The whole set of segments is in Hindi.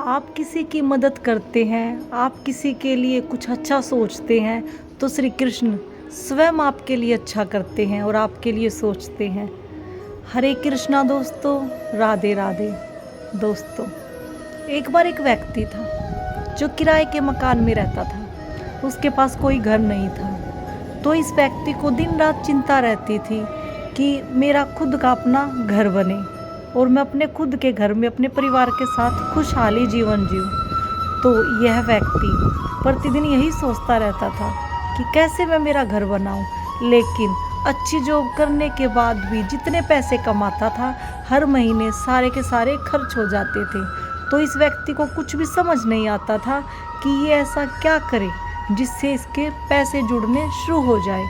आप किसी की मदद करते हैं, आप किसी के लिए कुछ अच्छा सोचते हैं, तो श्री कृष्ण स्वयं आपके लिए अच्छा करते हैं और आपके लिए सोचते हैं। हरे कृष्णा दोस्तों, राधे राधे। दोस्तों, एक बार एक व्यक्ति था जो किराए के मकान में रहता था। उसके पास कोई घर नहीं था। तो इस व्यक्ति को दिन रात चिंता रहती थी कि मेरा खुद का अपना घर बने और मैं अपने खुद के घर में अपने परिवार के साथ खुशहाली जीवन जीऊँ। तो यह व्यक्ति प्रतिदिन यही सोचता रहता था कि कैसे मैं मेरा घर बनाऊं। लेकिन अच्छी जॉब करने के बाद भी जितने पैसे कमाता था, हर महीने सारे के सारे खर्च हो जाते थे। तो इस व्यक्ति को कुछ भी समझ नहीं आता था कि ये ऐसा क्या करे जिससे इसके पैसे जुड़ने शुरू हो जाए।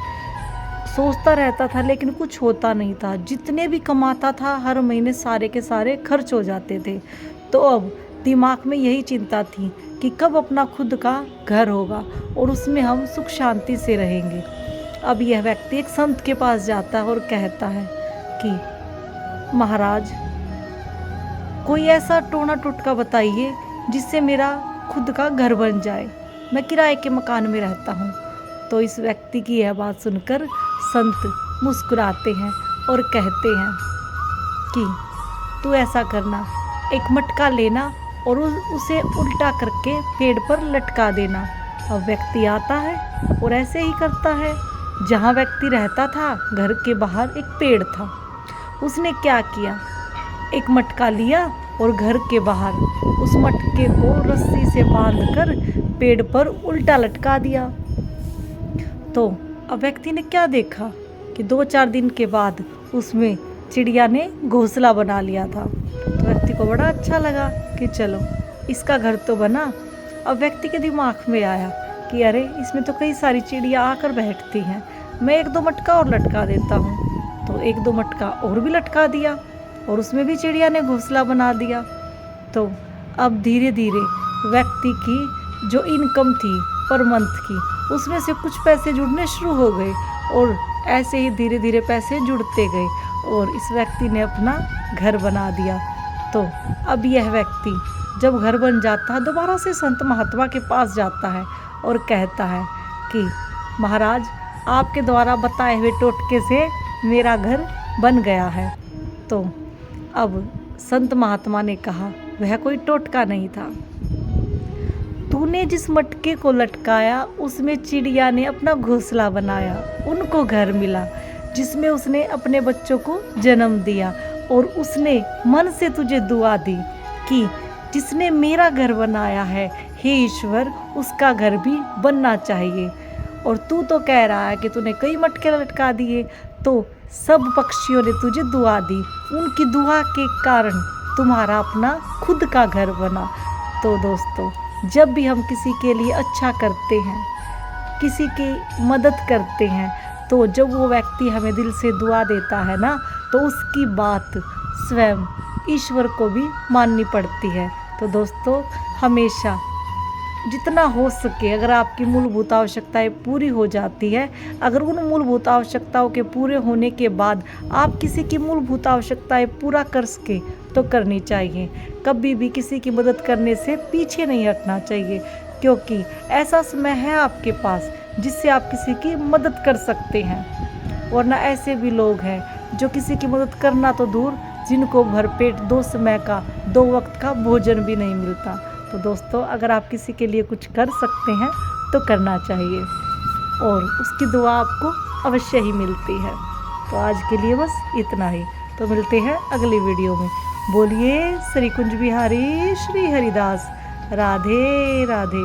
सोचता रहता था लेकिन कुछ होता नहीं था। जितने भी कमाता था, हर महीने सारे के सारे खर्च हो जाते थे। तो अब दिमाग में यही चिंता थी कि कब अपना खुद का घर होगा और उसमें हम सुख शांति से रहेंगे। अब यह व्यक्ति एक संत के पास जाता है और कहता है कि महाराज, कोई ऐसा टोना टोटका बताइए जिससे मेरा खुद का घर बन जाए। मैं किराए के मकान में रहता हूँ। तो इस व्यक्ति की यह बात सुनकर संत मुस्कुराते हैं और कहते हैं कि तू ऐसा करना, एक मटका लेना और उसे उल्टा करके पेड़ पर लटका देना। अब व्यक्ति आता है और ऐसे ही करता है। जहाँ व्यक्ति रहता था, घर के बाहर एक पेड़ था। उसने क्या किया, एक मटका लिया और घर के बाहर उस मटके को रस्सी से बांधकर पेड़ पर उल्टा लटका दिया। तो अब व्यक्ति ने क्या देखा कि 2-4 दिन के बाद उसमें चिड़िया ने घोंसला बना लिया था। तो व्यक्ति को बड़ा अच्छा लगा कि चलो इसका घर तो बना। अब व्यक्ति के दिमाग में आया कि अरे, इसमें तो कई सारी चिड़िया आकर बैठती हैं, मैं 1-2 मटका और लटका देता हूँ। तो 1-2 मटका और भी लटका दिया और उसमें भी चिड़िया ने घोंसला बना दिया। तो अब धीरे धीरे व्यक्ति की जो इनकम थी पर मंथ की, उसमें से कुछ पैसे जुड़ने शुरू हो गए और ऐसे ही धीरे धीरे पैसे जुड़ते गए और इस व्यक्ति ने अपना घर बना दिया। तो अब यह व्यक्ति जब घर बन जाता है, दोबारा से संत महात्मा के पास जाता है और कहता है कि महाराज, आपके द्वारा बताए हुए टोटके से मेरा घर बन गया है। तो अब संत महात्मा ने कहा, वह कोई टोटका नहीं था। तूने जिस मटके को लटकाया उसमें चिड़िया ने अपना घोंसला बनाया, उनको घर मिला जिसमें उसने अपने बच्चों को जन्म दिया और उसने मन से तुझे दुआ दी कि जिसने मेरा घर बनाया है, हे ईश्वर, उसका घर भी बनना चाहिए। और तू तो कह रहा है कि तूने कई मटके लटका दिए। तो सब पक्षियों ने तुझे दुआ दी, उनकी दुआ के कारण तुम्हारा अपना खुद का घर बना। तो दोस्तों, जब भी हम किसी के लिए अच्छा करते हैं, किसी की मदद करते हैं, तो जब वो व्यक्ति हमें दिल से दुआ देता है ना, तो उसकी बात स्वयं ईश्वर को भी माननी पड़ती है। तो दोस्तों, हमेशा जितना हो सके, अगर आपकी मूलभूत आवश्यकताएं पूरी हो जाती है, अगर उन मूलभूत आवश्यकताओं के पूरे होने के बाद आप किसी की मूलभूत आवश्यकताएं पूरा कर सके तो करनी चाहिए। कभी भी किसी की मदद करने से पीछे नहीं हटना चाहिए, क्योंकि ऐसा समय है आपके पास जिससे आप किसी की मदद कर सकते हैं। वरना ऐसे भी लोग हैं जो किसी की मदद करना तो दूर, जिनको भरपेट 2 समय का 2 वक्त का भोजन भी नहीं मिलता। तो दोस्तों, अगर आप किसी के लिए कुछ कर सकते हैं तो करना चाहिए और उसकी दुआ आपको अवश्य ही मिलती है। तो आज के लिए बस इतना ही। तो मिलते हैं अगली वीडियो में। बोलिए श्री कुंज बिहारी श्री हरिदास। राधे राधे।